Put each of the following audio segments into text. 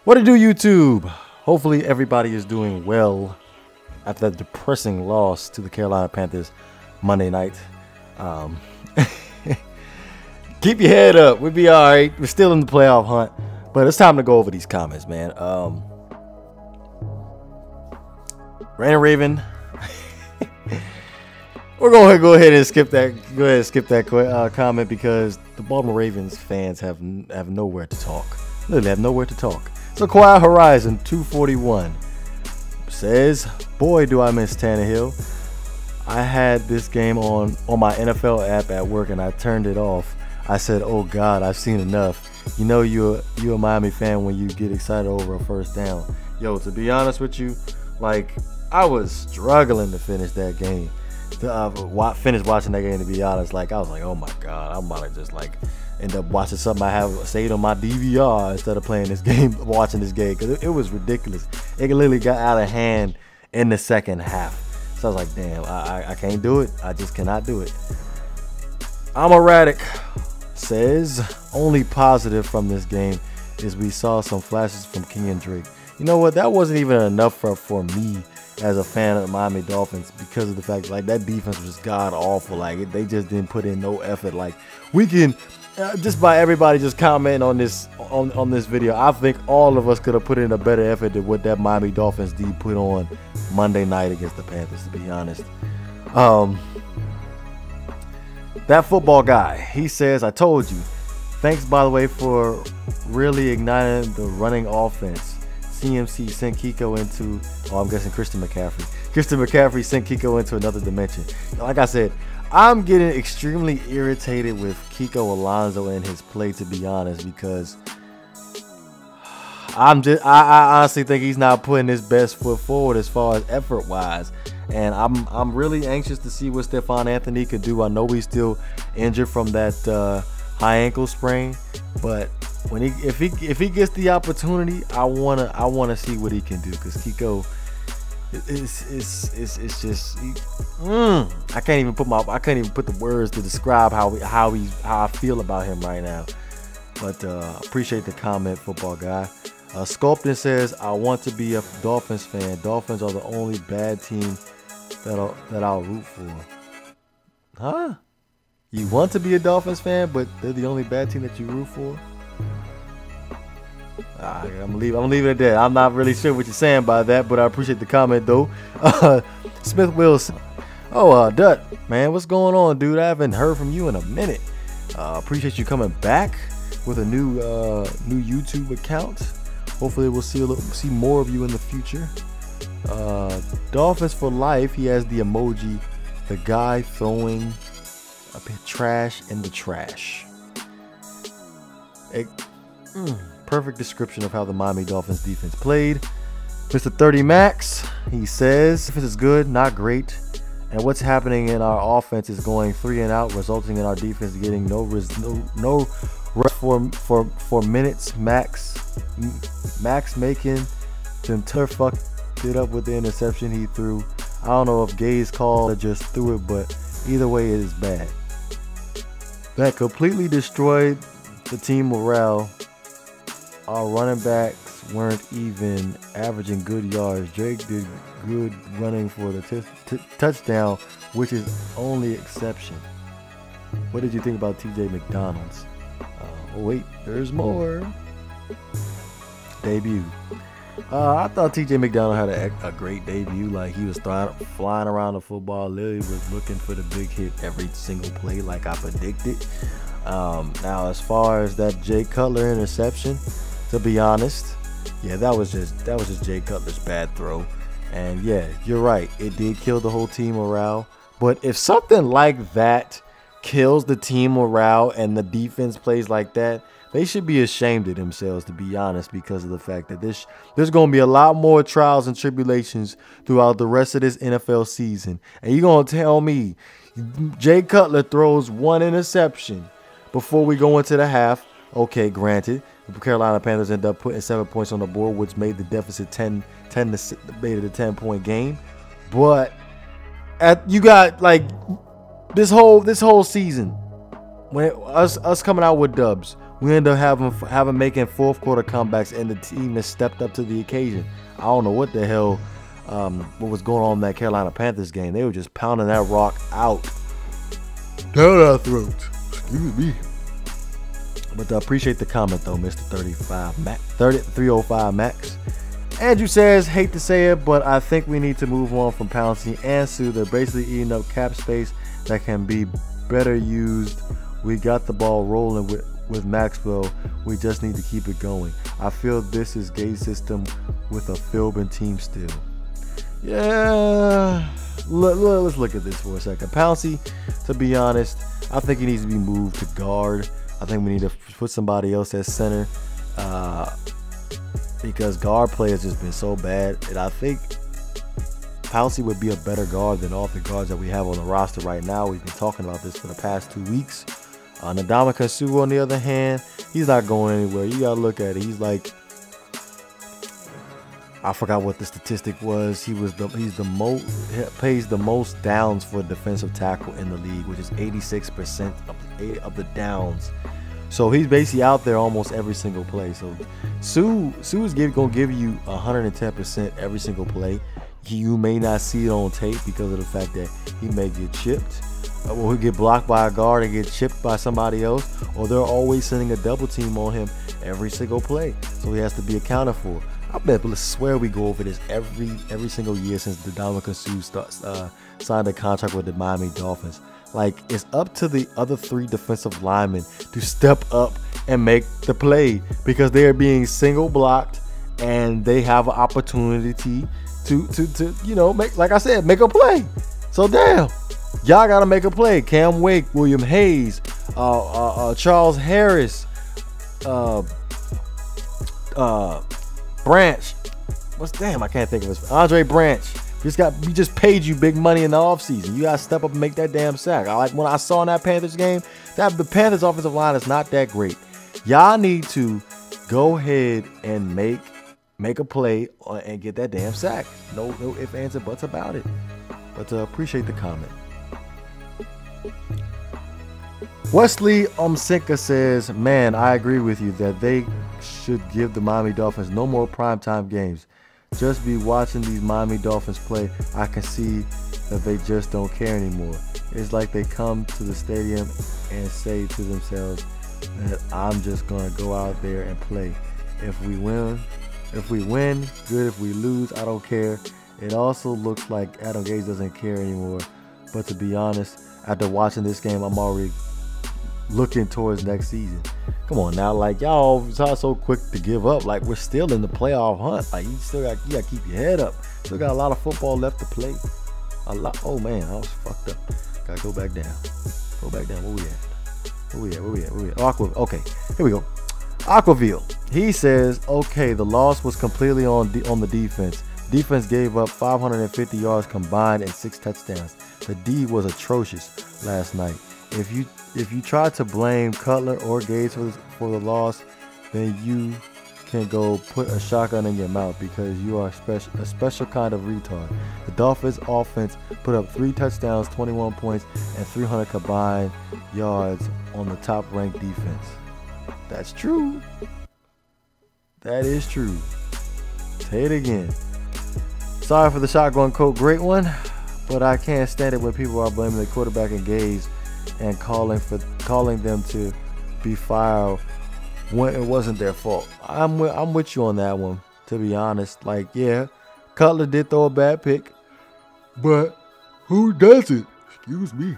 What to do, YouTube? Hopefully everybody is doing well after that depressing loss to the Carolina Panthers Monday night. Keep your head up. We'll be all right. We're still in the playoff hunt, but it's time to go over these comments, man. Raven. We're going to go ahead and skip that. Go ahead and skip that comment because the Baltimore Ravens fans have nowhere to talk. Literally have nowhere to talk. So Quiet Horizon 241 says, "Boy, do I miss Tannehill. I had this game on my NFL app at work and I turned it off. I said, oh God, I've seen enough. You know you're a Miami fan when you get excited over a first down." Yo, to be honest with you, like I was struggling to finish that game. To finish watching that game, to be honest, like I was like, oh my God, I'm about to just like end up watching something I have saved on my DVR instead of playing this game, watching this game, because it was ridiculous. It literally got out of hand in the second half. So I was like, damn, I can't do it. I just cannot do it. I'm erratic. Says, only positive from this game is we saw some flashes from King and Drake. You know what? That wasn't even enough for me as a fan of the Miami Dolphins because of the fact like that defense was god awful. Like they just didn't put in no effort. Like we can just by everybody just commenting on this video, I think all of us could have put in a better effort than what that Miami Dolphins D put on Monday night against the Panthers, to be honest. That football guy, he says, I told you. Thanks, by the way, for really igniting the running offense. CMC sent Kiko into, I'm guessing Christian McCaffrey. Christian McCaffrey sent Kiko into another dimension. Like I said, I'm getting extremely irritated with Kiko Alonso and his play, to be honest, because I honestly think he's not putting his best foot forward as far as effort wise. And I'm really anxious to see what Stephon Anthony could do. I know he's still injured from that high ankle sprain, but when if he gets the opportunity, I wanna see what he can do, because Kiko it's just I can't even put the words to describe how I feel about him right now. But appreciate the comment, football guy. Sculpton says, I want to be a Dolphins fan. Dolphins are the only bad team that I'll root for. Huh? You want to be a Dolphins fan, but they're the only bad team that you root for? I'm leaving it there. I'm not really sure what you're saying by that, but I appreciate the comment though. Smith Wilson. Oh, Dut, man, what's going on, dude? I haven't heard from you in a minute. Appreciate you coming back with a new YouTube account. Hopefully we'll see more of you in the future. Dolphins for life. He has the emoji, the guy throwing a bit trash in the trash. Perfect description of how the Miami Dolphins defense played. Mr. 30 Max, he says, defense is good, not great. And what's happening in our offense is going 3 and out, resulting in our defense getting no rest for minutes. Max making them tough fuck it up with the interception he threw. I don't know if Gay's called or just threw it, but either way it is bad. That completely destroyed the team morale. Our running backs weren't even averaging good yards. Drake did good running for the touchdown, which is only exception. What did you think about TJ McDonald's? Oh wait, there's more. Debut. I thought TJ McDonald had a great debut. Like he was flying around the football. Literally was looking for the big hit every single play, like I predicted. Now as far as that Jay Cutler interception, to be honest, yeah, that was just Jay Cutler's bad throw. And yeah, you're right, it did kill the whole team morale. But if something like that kills the team morale and the defense plays like that, they should be ashamed of themselves, to be honest, because of the fact that there's going to be a lot more trials and tribulations throughout the rest of this NFL season. And you're going to tell me Jay Cutler throws one interception before we go into the half. Okay, granted, the Carolina Panthers ended up putting 7 points on the board, which made the deficit made it a 10-point game. But you got like this whole season, when us coming out with dubs, We end up having making fourth quarter comebacks, and the team has stepped up to the occasion. I don't know what the hell what was going on in that Carolina Panthers game. They were just pounding that rock out down our throats. Excuse me. But I appreciate the comment though, Mr. 305 Max. Andrew says, hate to say it, but I think we need to move on from Pouncey and Sue. They're basically eating up cap space that can be better used. We got the ball rolling with Maxwell. We just need to keep it going. I feel this is Gate's system with a Philbin team still. Yeah, let's look at this for a second. Pouncey, to be honest, I think he needs to be moved to guard. I think we need to put somebody else at center because guard play has just been so bad. And I think Pouncey would be a better guard than all the guards that we have on the roster right now. We've been talking about this for the past 2 weeks. Ndamukong Suh, on the other hand, he's not going anywhere. You got to look at it. He's like, I forgot what the statistic was. He's the most, pays the most downs for a defensive tackle in the league, which is 86% of the downs. So he's basically out there almost every single play. So Sue is going to give you 110% every single play. You may not see it on tape because of the fact that he may get chipped, or he'll get blocked by a guard and get chipped by somebody else, or they're always sending a double team on him every single play. So he has to be accounted for. I bet, but let's swear we go over this every single year since Ndamukong Suh signed a contract with the Miami Dolphins. Like, it's up to the other 3 defensive linemen to step up and make the play because they are being single blocked and they have an opportunity to you know, make, like I said, make a play. So damn, y'all gotta make a play. Cam Wake, William Hayes, Charles Harris, Branch. I can't think of his. Andre Branch. We just paid you big money in the offseason. You gotta step up and make that damn sack. I like when I saw in that Panthers game that the Panthers offensive line is not that great. Y'all need to go ahead and make a play and get that damn sack. No ifs, ands, and buts about it. But appreciate the comment. Wesley Omsinka says, man, I agree with you that they should give the Miami Dolphins no more primetime games. Just be watching these Miami Dolphins play, I can see that they just don't care anymore. It's like they come to the stadium and say to themselves that I'm just going to go out there and play. If we win, good. If we lose, I don't care. It also looks like Adam Gase doesn't care anymore. But to be honest, after watching this game, I'm already looking towards next season. Come on now, like y'all so quick to give up. Like, we're still in the playoff hunt. Like, you gotta keep your head up. Still got a lot of football left to play. A lot. Oh man, I was fucked up. Gotta go back down. Where we at? Okay, here we go. Aquaville. He says, okay, the loss was completely on the defense. Defense gave up 550 yards combined and 6 touchdowns. The D was atrocious last night. If you try to blame Cutler or Gates for the loss, then you can go put a shotgun in your mouth because you are a special kind of retard. The Dolphins offense put up 3 touchdowns, 21 points, and 300 combined yards on the top-ranked defense. That's true. That is true. Say it again. Sorry for the shotgun quote, GreatOne, but I can't stand it when people are blaming the quarterback and Gaze and calling them to be fired when it wasn't their fault. I'm with you on that one, to be honest. Like, yeah, Cutler did throw a bad pick, but who doesn't? Excuse me.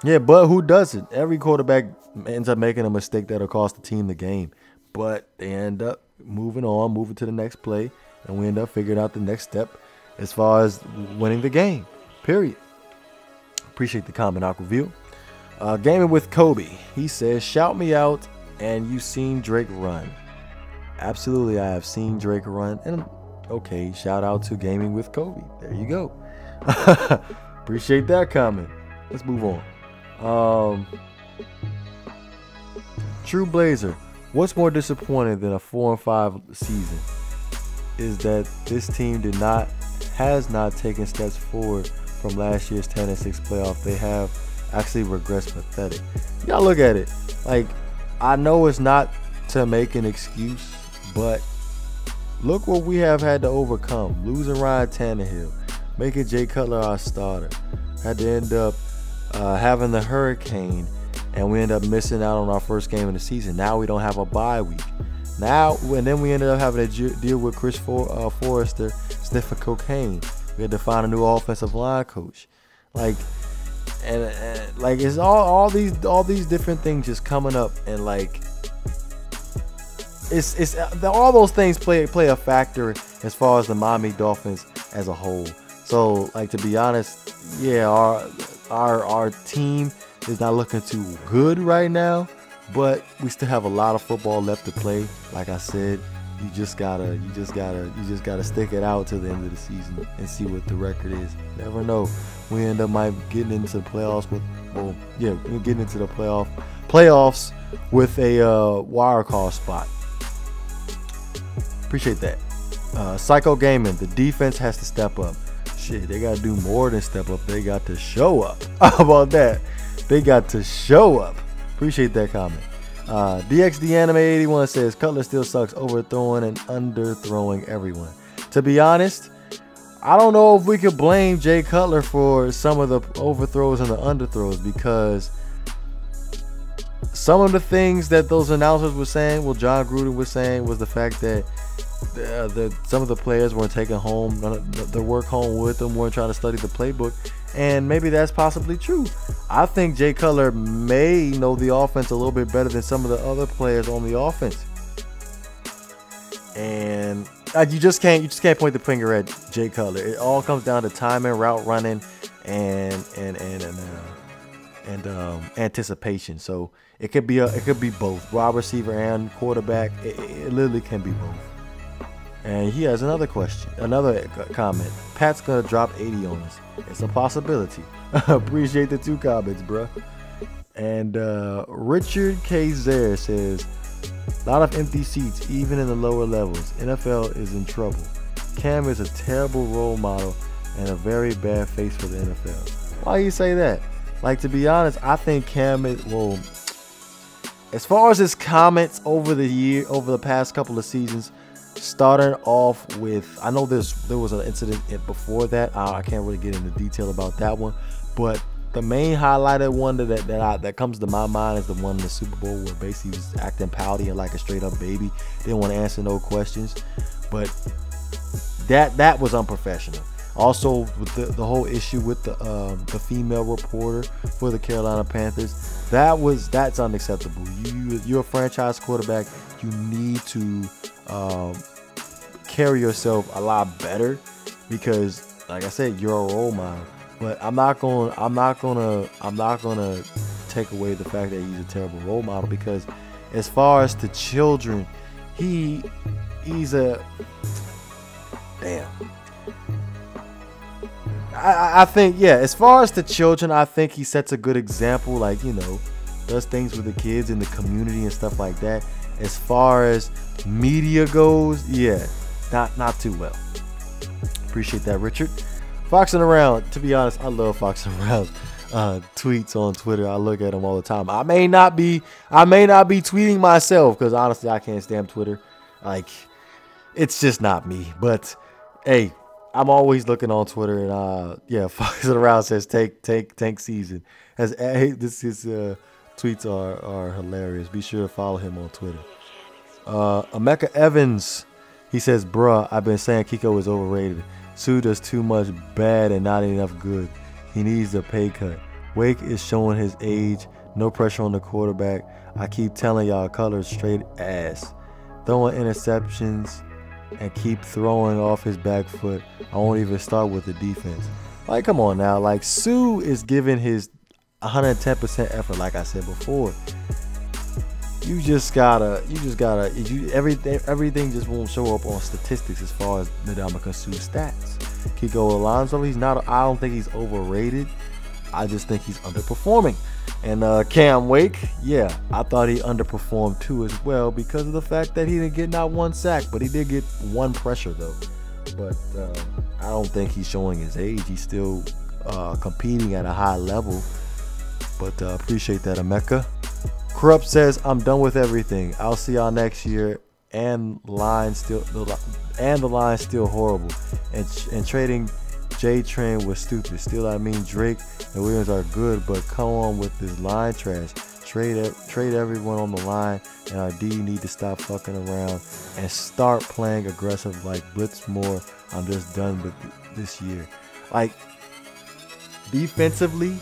Yeah, but who doesn't? Every quarterback ends up making a mistake that'll cost the team the game, but they end up moving to the next play, and we end up figuring out the next step as far as winning the game, period. Appreciate the comment, Aquaville. Gaming with Kobe. He says, shout me out and you seen Drake run. Absolutely, I have seen Drake run. And okay, shout out to Gaming with Kobe. There you go. Appreciate that comment. Let's move on. True Blazer. What's more disappointing than a 4-5 season is that this team has not taken steps forward from last year's 10-6 playoff. They have actually regressed pathetic. You gotta look at it. Like, I know it's not to make an excuse, but look what we have had to overcome. Losing Ryan Tannehill, making Jay Cutler our starter. Had to end up having the hurricane, and we end up missing out on our first game of the season. Now we don't have a bye week. And then we ended up having to deal with Chris Forrester sniffing cocaine. We had to find a new offensive line coach. Like, and like it's all these different things just coming up, and like it's all those things play a factor as far as the Miami Dolphins as a whole. So like, to be honest, yeah, our team is not looking too good right now, but we still have a lot of football left to play. Like I said, you just gotta stick it out to the end of the season and see what the record is. Never know. We end up getting into the playoffs with, we're getting into the playoffs with a wild card spot. Appreciate that. Psycho Gaming, the defense has to step up. Shit, they gotta do more than step up. They got to show up. How about that? They got to show up. Appreciate that comment. DXD Anime 81 says Cutler still sucks, overthrowing and underthrowing everyone. To be honest, I don't know if we could blame Jay Cutler for some of the overthrows and the underthrows, because some of the things that those announcers were saying, John Gruden was saying, was the fact that some of the players weren't taking home their work home with them, weren't trying to study the playbook, and maybe that's possibly true. I think Jay Cutler may know the offense a little bit better than some of the other players on the offense, and you just can't point the finger at Jay Cutler. It all comes down to timing, route running, and anticipation. So it could be both, wide receiver and quarterback. It literally can be both. And he has another comment. Pat's gonna drop 80 on us. It's a possibility. Appreciate the 2 comments, bro. And Richard K. Zaire says, a lot of empty seats, even in the lower levels. NFL is in trouble. Cam is a terrible role model and a very bad face for the NFL. Why you say that? Like, to be honest, I think Cam is, as far as his comments over the past couple of seasons, starting off with, I know there was an incident before that. I can't really get into detail about that one, but the main highlighted one that comes to my mind is the one in the Super Bowl where basically he was acting pouty and like a straight up baby. Didn't want to answer no questions, but that was unprofessional. Also, with the whole issue with the female reporter for the Carolina Panthers, that's unacceptable. You're a franchise quarterback. You need to carry yourself a lot better, because, like I said, you're a role model. But I'm not gonna take away the fact that he's a terrible role model, because as far as the children, he's a damn. I think, yeah, as far as the children, I think he sets a good example, like, does things with the kids in the community and stuff like that. As far as media goes, yeah, not too well. Appreciate that, Richard. Foxing around, to be honest, I love foxing around tweets on Twitter. I look at them all the time. I may not be tweeting myself, because honestly, I can't stand Twitter. Like, it's just not me. But hey, I'm always looking on Twitter, and yeah, Foxing Around says tank season. His tweets are hilarious. Be sure to follow him on Twitter. Emeka Evans, he says, bruh, I've been saying Kiko is overrated. Sue does too much bad and not enough good. He needs a pay cut. Wake is showing his age. No pressure on the quarterback. I keep telling y'all, Cutler straight ass. Throwing interceptions and keep throwing off his back foot. I won't even start with the defense. Like, come on now. Like, Sue is giving his 110% effort, like I said before. Everything just won't show up on statistics as far as Ndamukong Suh's stats. Kiko Alonso, I don't think he's overrated. I just think he's underperforming. And Cam Wake, yeah, I thought he underperformed too as well, because of the fact that he didn't get not one sack, but he did get one pressure though. But I don't think he's showing his age. He's still competing at a high level. But appreciate that, Emeka. Corrupt says, I'm done with everything. I'll see y'all next year. And the line still horrible. And trading J Train was stupid. Still, I mean, Drake and Williams are good, but come on with this line trash. Trade everyone on the line, and our D need to stop fucking around and start playing aggressive like blitz more. I'm just done with this year. Like, defensively,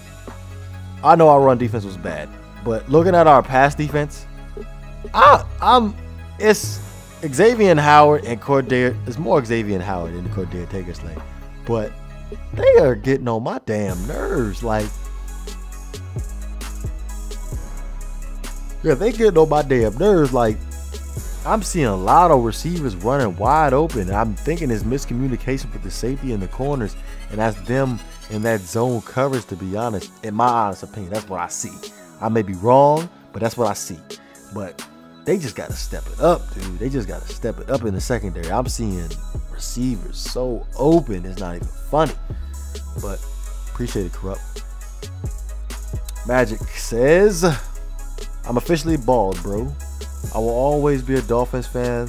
I know our run defense was bad, but looking at our pass defense, it's Xavier Howard and Cordair. It's more Xavier Howard than Cordair Takersley, but they are getting on my damn nerves. Like, yeah, they getting on my damn nerves. Like, I'm seeing a lot of receivers running wide open. I'm thinking it's miscommunication with the safety and the corners, and that's them in that zone coverage, to be honest. In my honest opinion, that's what I see. I may be wrong, but that's what I see. But they just got to step it up, dude. They just got to step it up in the secondary. I'm seeing receivers so open, it's not even funny. But appreciate it, Corrupt. Magic says, I'm officially bald, bro. I will always be a Dolphins fan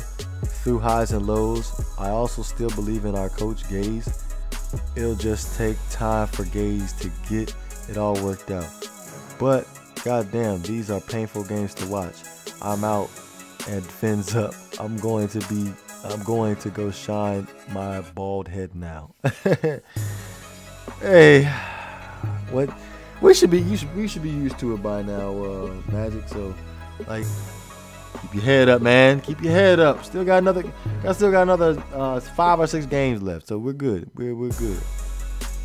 through highs and lows. I also still believe in our coach, Gaze. It'll just take time for Gaze to get it all worked out. But goddamn, these are painful games to watch. I'm out and fins up. I'm going to go shine my bald head now. Hey, what? We should be used to it by now, Magic. So, like, keep your head up, man. Keep your head up. Still got another 5 or 6 games left, so we're good. We're good.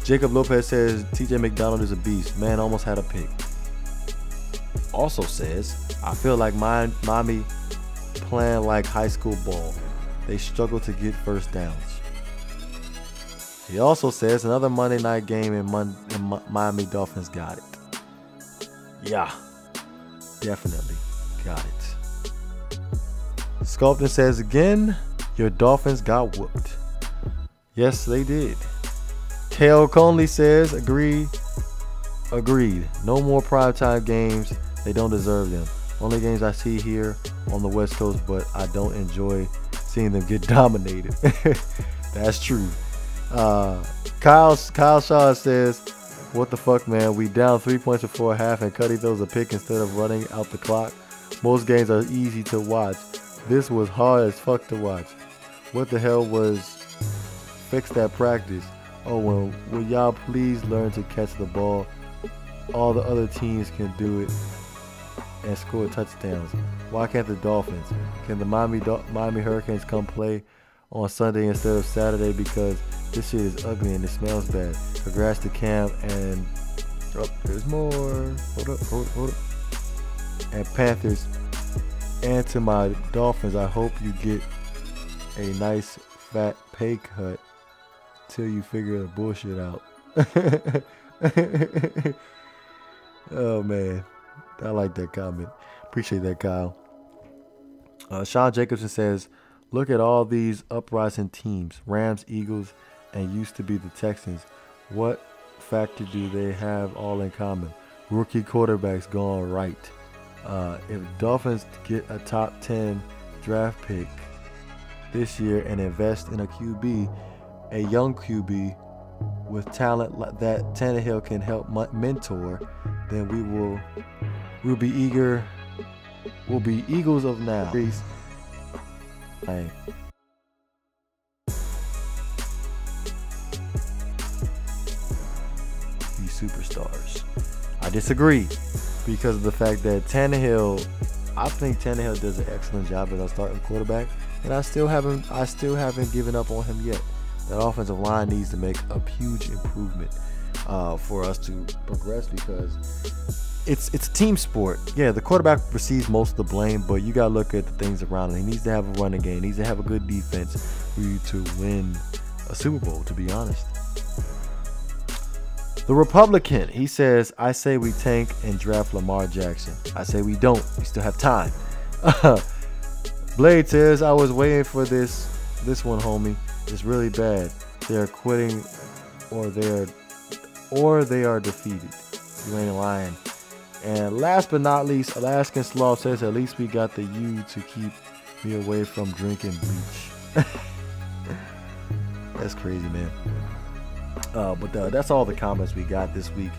Jacob Lopez says TJ McDonald is a beast. Man, almost had a pick. Also says, I feel like Miami playing like high school ball. They struggle to get first downs. He also says another Monday night game in Miami Dolphins got it. Yeah, definitely got it. Sculpton says again, your Dolphins got whooped. Yes, they did. Kale Conley says, agreed. No more primetime games. They don't deserve them. Only games I see here on the West Coast, but I don't enjoy seeing them get dominated. That's true. Kyle Shaw says, what the fuck, man? We down 3 points before half and Cuddy throws a pick instead of running out the clock. Most games are easy to watch. This was hard as fuck to watch. What the hell was fix that practice? Oh, well, will y'all please learn to catch the ball? All the other teams can do it and score touchdowns. Why can't the Dolphins? Can the Miami Hurricanes come play on Sunday instead of Saturday? Because this shit is ugly and it smells bad. Congrats to Cam and there's more. Hold up. And Panthers. And to my Dolphins, I hope you get a nice fat pay cut till you figure the bullshit out. Oh man, I like that comment. Appreciate that, Kyle. Sean Jacobson says, look at all these uprising teams, Rams, Eagles, and used to be the Texans. What factor do they have all in common? Rookie quarterbacks gone right. If Dolphins get a top 10 draft pick this year and invest in a QB, a young QB with talent that Tannehill can help mentor, then we'll be eager. We'll be Eagles of now. Be superstars. I disagree because of the fact that Tannehill, I think Tannehill does an excellent job as our starting quarterback, and I still haven't given up on him yet. That offensive line needs to make a huge improvement for us to progress, because it's a team sport. Yeah, the quarterback receives most of the blame, but you got to look at the things around him. He needs to have a running game. He needs to have a good defense for you to win a Super Bowl, to be honest. The Republican, he says, I say we tank and draft Lamar Jackson. I say we don't. We still have time. Blade says, I was waiting for this one, homie. It's really bad. They're quitting or they are defeated. You ain't lying. And last but not least, Alaskan Sloth says, at least we got the U to keep me away from drinking bleach. That's crazy, man. But that's all the comments we got this week.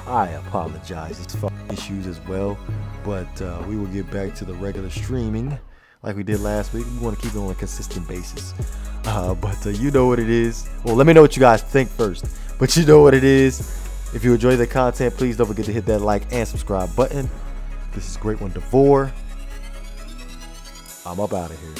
I apologize. It's fucking issues as well. But we will get back to the regular streaming like we did last week. We want to keep it on a consistent basis. But you know what it is. Well, let me know what you guys think first. But you know what it is. If you enjoy the content, please don't forget to hit that like and subscribe button. This is GreatOne DeVore. I'm up out of here.